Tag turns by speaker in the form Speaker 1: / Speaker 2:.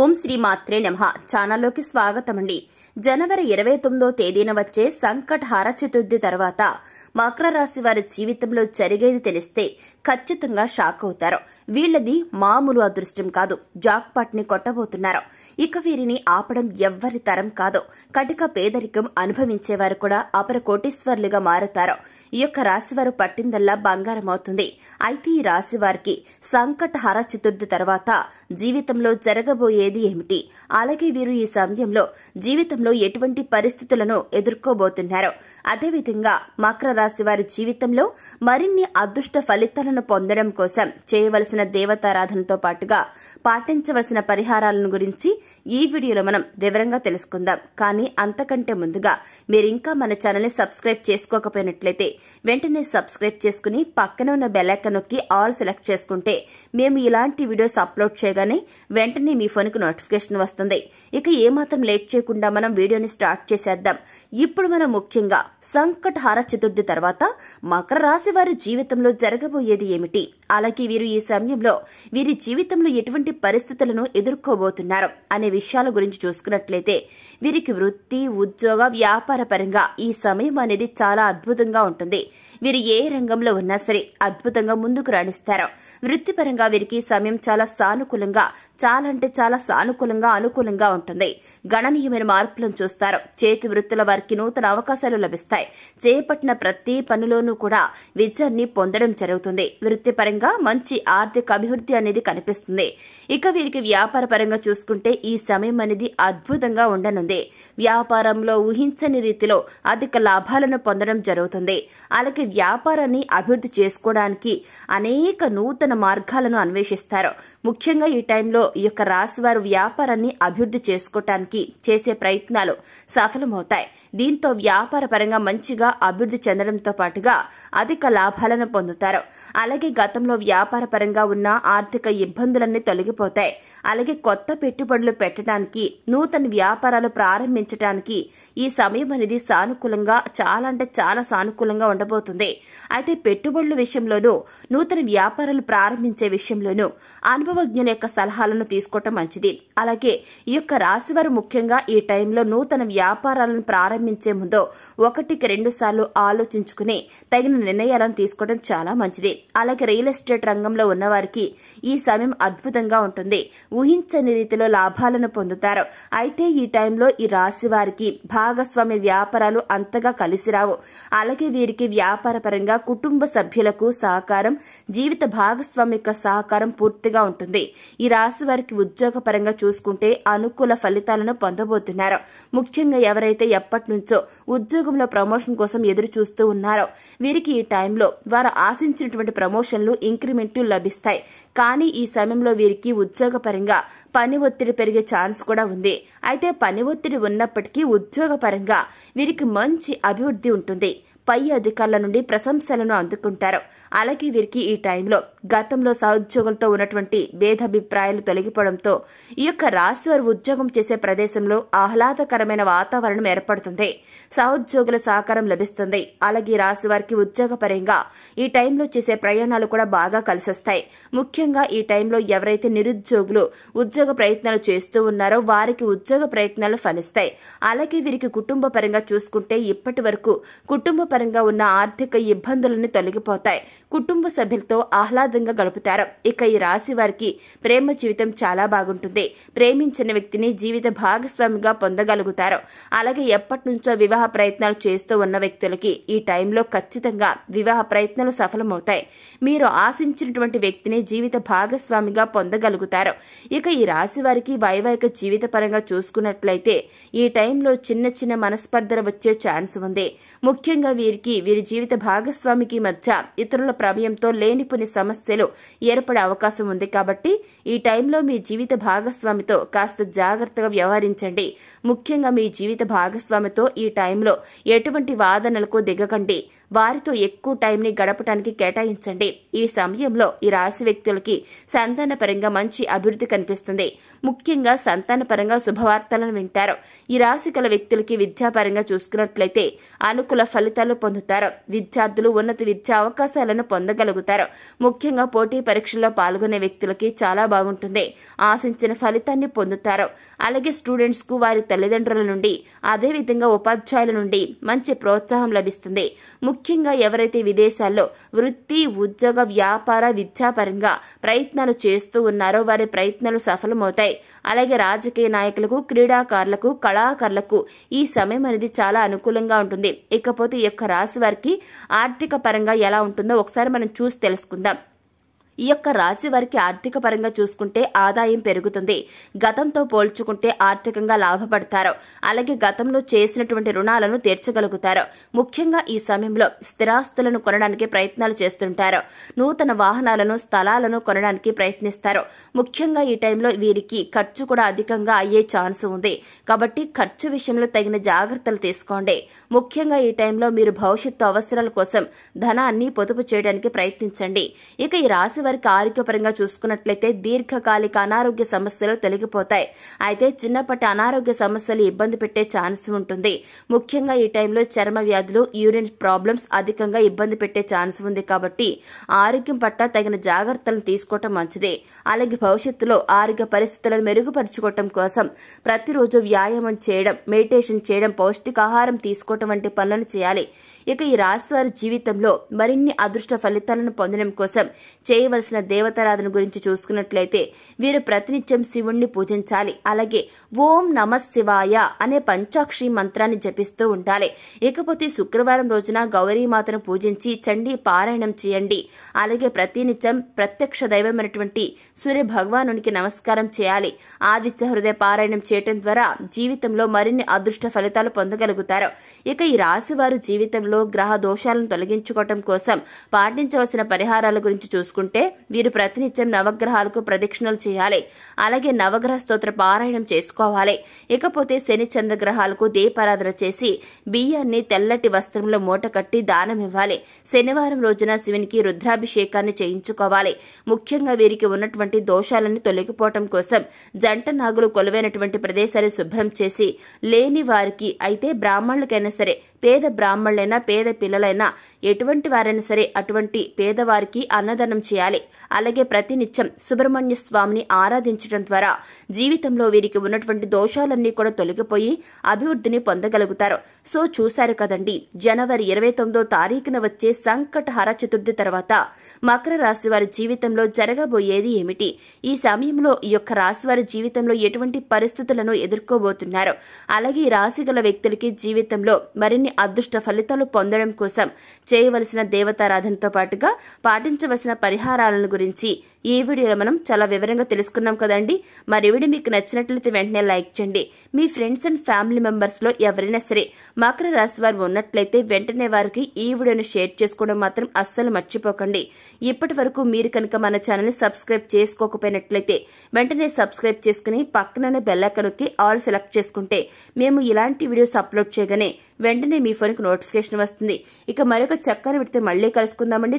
Speaker 1: ఓం శ్రీ మాత్రే నమః ఛానల్లోకి స్వాగతమండి. జనవరి 29వ తేదీన వచ్చే సంకటహార చతుర్థి తర్వాత మకర రాశి వారి జీవితంలో జరిగేది తెలిస్తే ఖచ్చితంగా షాక్ అవుతారు. వీళ్లది మామూలు అదృష్టం కాదు, జాక్పాట్ ని కొట్టబోతున్నారు. ఇక వీరిని ఆపడం ఎవ్వరి తరం కాదు. కటిక పేదరికం అనుభవించేవారు కూడా అపర కోటీశ్వర్లుగా మారుతారు. ఈ యొక్క రాశివారు పట్టిందల్లా బంగారం అవుతుంది. అయితే ఈ రాశి వారికి సంకటహార చతుర్థి తర్వాత జీవితంలో జరగబోయేది ఏమిటి, అలాగే వీరు ఈ సమయంలో జీవితంలో ఎటువంటి పరిస్థితులను ఎదుర్కోబోతున్నారు, అదేవిధంగా మకర రాశి వారి జీవితంలో మరిన్ని అదృష్ట ఫలితాలను పొందడం కోసం చేయవలసిన దేవతారాధనతో పాటుగా పాటించవలసిన పరిహారాలను గురించి ఈ వీడియోలో మనం వివరంగా తెలుసుకుందాం. కానీ అంతకంటే ముందుగా మీరింకా మన ఛానల్ ని సబ్స్క్రైబ్ చేసుకోకపోయినట్లయితే వెంటనే సబ్స్క్రైబ్ చేసుకుని పక్కన ఉన్న బెల్ ఐకాన్ నొక్కి ఆల్ సెలెక్ట్ చేసుకుంటే మేము ఇలాంటి వీడియోస్ అప్లోడ్ చేయగానే వెంటనే మీ ఫోన్ కు నోటిఫికేషన్ వస్తుంది. ఇక ఏమాత్రం లేట్ చేయకుండా మనం వీడియోని స్టార్ట్ చేసేద్దాం. ఇప్పుడు మనం ముఖ్యంగా సంకటహార చతుర్థి తర్వాత మకర రాశి వారి జీవితంలో జరగబోయేది ఏమిటి, అలాగే వీరు ఈ సమయంలో వీరి జీవితంలో ఎటువంటి పరిస్థితులను ఎదుర్కోబోతున్నారు అనే విషయాల గురించి చూసుకున్నట్లయితే వీరికి వృత్తి, ఉద్యోగ, వ్యాపార పరంగా ఈ సమయం అనేది చాలా అద్భుతంగా ఉంటుంది. వీరు ఏ రంగంలో ఉన్నా సరే అద్భుతంగా ముందుకు రాణిస్తారు. వృత్తిపరంగా వీరికి సమయం చాలా సానుకూలంగా, చాలా సానుకూలంగా, అనుకూలంగా ఉంటుంది. గణనీయమైన మార్పులను చూస్తారు. చేతి వృత్తుల వారికి నూతన అవకాశాలు లభిస్తాయి. చేపట్టిన ప్రతి పనిలోనూ కూడా విజయాన్ని పొందడం జరుగుతుంది. వృత్తిపరంగా మంచి ఆర్థిక అభివృద్ధి అనేది కనిపిస్తుంది. ఇక వీరికి వ్యాపార పరంగా చూసుకుంటే ఈ సమయం అనేది అద్భుతంగా ఉండనుంది. వ్యాపారంలో ఊహించని రీతిలో అధిక లాభాలను పొందడం జరుగుతుంది. అలాగే వ్యాపారాన్ని అభివృద్ధి చేసుకోవడానికి అనేక నూతన మార్గాలను అన్వేషిస్తారు. ముఖ్యంగా ఈ టైంలో ఈ యొక్క రాశి వారు వ్యాపారాన్ని అభివృద్ధి చేసుకోవటానికి చేసే ప్రయత్నాలు సఫలమవుతాయి. దీంతో వ్యాపార పరంగా మంచిగా అభివృద్ధి చెందడంతో పాటుగా అధిక లాభాలను పొందుతారు. అలాగే గతంలో వ్యాపార పరంగా ఉన్న ఆర్థిక ఇబ్బందులన్నీ తొలగిపోతాయి. అలాగే కొత్త పెట్టుబడులు పెట్టడానికి, నూతన వ్యాపారాలు ప్రారంభించడానికి ఈ సమయం అనేది సానుకూలంగా, చాలా సానుకూలంగా ఉండబోతుంది. అయితే పెట్టుబడుల విషయంలోనూ, నూతన వ్యాపారాలు ప్రారంభించే విషయంలోనూ అనుభవజ్ఞుల యొక్క సలహాలను తీసుకోవటం మంచిది. అలాగే ఈ యొక్క రాశివారు ముఖ్యంగా ఈ టైంలో నూతన వ్యాపారాలను ప్రారంభించే ముందు 1-2 సార్లు ఆలోచించుకుని తగిన నిర్ణయాలను తీసుకోవడం చాలా మంచిది. అలాగే రియల్ ఎస్టేట్ రంగంలో ఉన్నవారికి ఈ సమయం అద్భుతంగా ఉంటుంది. ఊహించని రీతిలో లాభాలను పొందుతారు. అయితే ఈ టైంలో ఈ రాశి వారికి భాగస్వామ్య వ్యాపారాలు అంతగా కలిసి రావు. అలాగే వీరికి వ్యాపార పరంగా కుటుంబ సభ్యులకు సహకారం, జీవిత భాగస్వామి యొక్క సహకారం పూర్తిగా ఉంటుంది. ఈ రాశి వారికి ఉద్యోగ పరంగా చూసుకుంటే అనుకూల ఫలితాలను పొందబోతున్నారు. ముఖ్యంగా ఎవరైతే ఎప్పటి నుంచో ఉద్యోగంలో ప్రమోషన్ కోసం ఎదురు చూస్తూ ఉన్నారో వీరికి ఈ టైంలో వారు ఆశించినటువంటి ప్రమోషన్లు, ఇంక్రిమెంట్లు లభిస్తాయి. కానీ ఈ సమయంలో వీరికి ఉద్యోగ పరంగా పని ఒత్తిడి పెరిగే ఛాన్స్ కూడా ఉంది. అయితే పని ఒత్తిడి ఉన్నప్పటికీ ఉద్యోగ పరంగా వీరికి మంచి అభివృద్ధి ఉంటుంది. పై అధికారుల నుండి ప్రశంసలను అందుకుంటారు. అలాగే వీరికి ఈ టైంలో గతంలో సహోద్యోగులతో ఉన్నటువంటి భేదాభిప్రాయాలు తొలగిపోవడంతో ఈ యొక్క రాశి వారు ఉద్యోగం చేసే ప్రదేశంలో ఆహ్లాదకరమైన వాతావరణం ఏర్పడుతుంది. సహోద్యోగుల సహకారం లభిస్తుంది. అలాగే రాశి వారికి ఉద్యోగ పరంగా ఈ టైంలో చేసే ప్రయాణాలు కూడా బాగా కలిసొస్తాయి. ముఖ్యంగా ఈ టైంలో ఎవరైతే నిరుద్యోగులు ఉద్యోగ ప్రయత్నాలు చేస్తూ ఉన్నారో వారికి ఉద్యోగ ప్రయత్నాలు ఫలిస్తాయి. అలాగే వీరికి కుటుంబ పరంగా చూసుకుంటే ఇప్పటి వరకు కుటుంబ పరంగా ఉన్న ఆర్థిక ఇబ్బందులన్నీ తొలగిపోతాయి. కుటుంబ సభ్యులతో ఆహ్లాదంగా గడుపుతారు. ఇక ఈ రాశి వారికి ప్రేమ జీవితం చాలా బాగుంటుంది. ప్రేమించిన వ్యక్తిని జీవిత భాగస్వామిగా పొందగలుగుతారు. అలాగే ఎప్పటి నుంచో వివాహ ప్రయత్నాలు చేస్తూ ఉన్న వ్యక్తులకి ఈ టైంలో ఖచ్చితంగా వివాహ ప్రయత్నాలు సఫలమవుతాయి. మీరు ఆశించినటువంటి వ్యక్తిని జీవిత భాగస్వామిగా పొందగలుగుతారు. ఇక ఈ రాశి వారికి వైవాహిక జీవిత పరంగా చూసుకున్నట్లయితే ఈ టైంలో చిన్న మనస్పర్ధలు వచ్చే ఛాన్స్ ఉంది. ముఖ్యంగా వీరి జీవిత భాగస్వామికి మధ్య ఇతరుల ప్రమేయంతో లేనిపోని సమస్యలు ఏర్పడే అవకాశం ఉంది. కాబట్టి ఈ టైంలో మీ జీవిత భాగస్వామితో కాస్త జాగ్రత్తగా వ్యవహరించండి. ముఖ్యంగా మీ జీవిత భాగస్వామితో ఈ టైంలో ఎటువంటి వాదనలకు దిగకండి. వారితో ఎక్కువ టైంని గడపడానికి కేటాయించండి. ఈ సమయంలో ఈ రాశి వ్యక్తులకి సంతానపరంగా మంచి అభివృద్ధి కనిపిస్తుంది. ముఖ్యంగా సంతానపరంగా శుభవార్తలను వింటారు. ఈ రాశి గల వ్యక్తులకి విద్యాపరంగా చూసుకున్నట్లయితే అనుకూల ఫలితాలు పొందుతారు. విద్యార్థులు ఉన్నత విద్యా అవకాశాలను పొందగలుగుతారు. ముఖ్యంగా పోటీ పరీక్షల్లో పాల్గొనే వ్యక్తులకి చాలా బాగుంటుంది. ఆశించిన ఫలితాన్ని పొందుతారు. అలాగే స్టూడెంట్స్ కు వారి తల్లిదండ్రుల నుండి అదేవిధంగా ఉపాధ్యాయుల నుండి మంచి ప్రోత్సాహం లభిస్తుంది. ముఖ్యంగా ఎవరైతే విదేశాల్లో వృత్తి, ఉద్యోగ, వ్యాపార, విద్యాపరంగా ప్రయత్నాలు చేస్తూ ఉన్నారో వారి ప్రయత్నాలు సఫలమవుతాయి. అలాగే రాజకీయ నాయకులకు, క్రీడాకారులకు, కళాకారులకు ఈ సమయం అనేది చాలా అనుకూలంగా ఉంటుంది. ఇకపోతే ఈ యొక్క రాశి వారికి ఆర్థిక పరంగా ఎలా ఉంటుందో ఒకసారి మనం చూసి తెలుసుకుందాం. ఈ యొక్క రాశి వారికి ఆర్థిక పరంగా చూసుకుంటే ఆదాయం పెరుగుతుంది. గతంతో పోల్చుకుంటే ఆర్థికంగా లాభపడతారు. అలాగే గతంలో చేసినటువంటి రుణాలను తీర్చగలుగుతారు. ముఖ్యంగా ఈ సమయంలో స్థిరాస్తులను కొనడానికి ప్రయత్నాలు చేస్తుంటారు. నూతన వాహనాలను, స్థలాలను కొనడానికి ప్రయత్నిస్తారు. ముఖ్యంగా ఈ టైంలో వీరికి ఖర్చు కూడా అధికంగా అయ్యే ఛాన్స్ ఉంది. కాబట్టి ఖర్చు విషయంలో తగిన జాగ్రత్తలు తీసుకోండి. ముఖ్యంగా ఈ టైంలో మీరు భవిష్యత్తు అవసరాల కోసం ధనాన్ని పొదుపు చేయడానికి ప్రయత్నించండి. ఇక ఈ రాశి వారికి ఆరోగ్యపరంగా చూసుకున్నట్లయితే దీర్ఘకాలిక అనారోగ్య సమస్యలు తొలగిపోతాయి. అయితే చిన్నప్పటి అనారోగ్య సమస్యలు ఇబ్బంది పెట్టే ఛాన్స్ ఉంటుంది. ముఖ్యంగా ఈ టైంలో చర్మ వ్యాధులు, యూరిన్ ప్రాబ్లమ్స్ అధికంగా ఇబ్బంది పెట్టే ఛాన్స్ ఉంది. కాబట్టి ఆరోగ్యం పట్ల తగిన జాగ్రత్తలను తీసుకోవటం మంచిది. అలాగే భవిష్యత్తులో ఆరోగ్య పరిస్థితులను మెరుగుపరుచుకోవటం కోసం ప్రతిరోజు వ్యాయామం చేయడం, మెడిటేషన్ చేయడం, పౌష్టికాహారం తీసుకోవటం వంటి పనులను చేయాలి. ఇక ఈ రాశి వారి జీవితంలో మరిన్ని అదృష్ట ఫలితాలను పొందడం కోసం చేయవలసిన దేవతారాధన గురించి చూసుకున్నట్లయితే వీరు ప్రతినిత్యం శివుణ్ణి పూజించాలి. అలాగే ఓం నమ శివాయ అనే పంచాక్షరి మంత్రాన్ని జపిస్తూ ఉండాలి. ఇకపోతే శుక్రవారం రోజున గౌరీమాతను పూజించి చండీ పారాయణం చేయండి. అలాగే ప్రతినిత్యం ప్రత్యక్ష దైవమైనటువంటి సూర్య భగవానునికి నమస్కారం చేయాలి. ఆదిత్య హృదయ పారాయణం చేయటం ద్వారా జీవితంలో మరిన్ని అదృష్ట ఫలితాలు పొందగలుగుతారు. ఇక ఈ రాశి వారు జీవితంలో గ్రహ దోషాలను తొలగించుకోవటం కోసం పాటించవలసిన పరిహారాల గురించి చూసుకుంటే వీరు ప్రతినిత్యం నవగ్రహాలకు ప్రదక్షిణలు చేయాలి. అలాగే నవగ్రహ స్తోత్ర పారాయణం చేసుకోవాలి. ఇకపోతే శని చంద్రగ్రహాలకు దీపారాధన చేసి బియ్యాన్ని తెల్లటి వస్త్రంలో మూట కట్టి దానం ఇవ్వాలి. శనివారం రోజున శివునికి రుద్రాభిషేకాన్ని చేయించుకోవాలి. ముఖ్యంగా వీరికి ఉన్నటువంటి దోషాలను తొలగిపోవటం కోసం జంట నాగులు కొలువైనటువంటి ప్రదేశాన్ని శుభ్రం చేసి లేని వారికి అయితే బ్రాహ్మణులకైనా సరే, పేద బ్రాహ్మణులైనా, పేద పిల్లలైనా, ఎటువంటి వారైనా సరే అటువంటి పేదవారికి అన్నదానం చేయాలి. అలాగే ప్రతినిత్యం సుబ్రహ్మణ్య స్వామిని ఆరాధించడం ద్వారా జీవితంలో వీరికి ఉన్నటువంటి దోషాలన్నీ కూడా తొలగిపోయి అభివృద్ధిని పొందగలుగుతారు. సో చూశారు కదండి, జనవరి 29వ తారీఖున వచ్చే సంకటహర చతుర్థి తర్వాత మకర రాశి వారి జీవితంలో జరగబోయేది ఏమిటి? ఈ సమయంలో ఈ యొక్క రాశి వారి జీవితంలో ఎటువంటి పరిస్థితులను ఎదుర్కోబోతున్నారు? అలాగే ఈ రాశి గల వ్యక్తులకి జీవితంలో మరిన్ని అదృష్ట ఫలితాలు పొందడం కోసం చేయవలసిన దేవతారాధనతో పాటుగా పాటించవలసిన పరిహారాలను గురించి ఈ వీడియోలో మనం చాలా వివరంగా తెలుసుకున్నాం కదండి. మరి వీడియో మీకు నచ్చినట్లయితే వెంటనే లైక్ చేయండి. మీ ఫ్రెండ్స్ అండ్ ఫ్యామిలీ మెంబర్స్ లో ఎవరైనా సరే మకర రాశి వారు ఉన్నట్లయితే వెంటనే వారికి ఈ వీడియోను షేర్ చేసుకోవడం మాత్రం అస్సలు మర్చిపోకండి. ఇప్పటి వరకు మీరు కనుక మన ఛానల్ ని సబ్స్క్రైబ్ చేసుకోకపోయినట్లయితే వెంటనే సబ్స్క్రైబ్ చేసుకుని పక్కనే బెల్ ఐకాన్ నొక్కి ఆల్ సెలెక్ట్ చేసుకుంటే మేము ఇలాంటి వీడియోస్ అప్లోడ్ చేయగానే వెంటనే మీ ఫోన్కి నోటిఫికేషన్ వస్తుంది. ఇక మరొక చక్కని వీడియోతో మళ్ళీ కలుసుకుందామండి.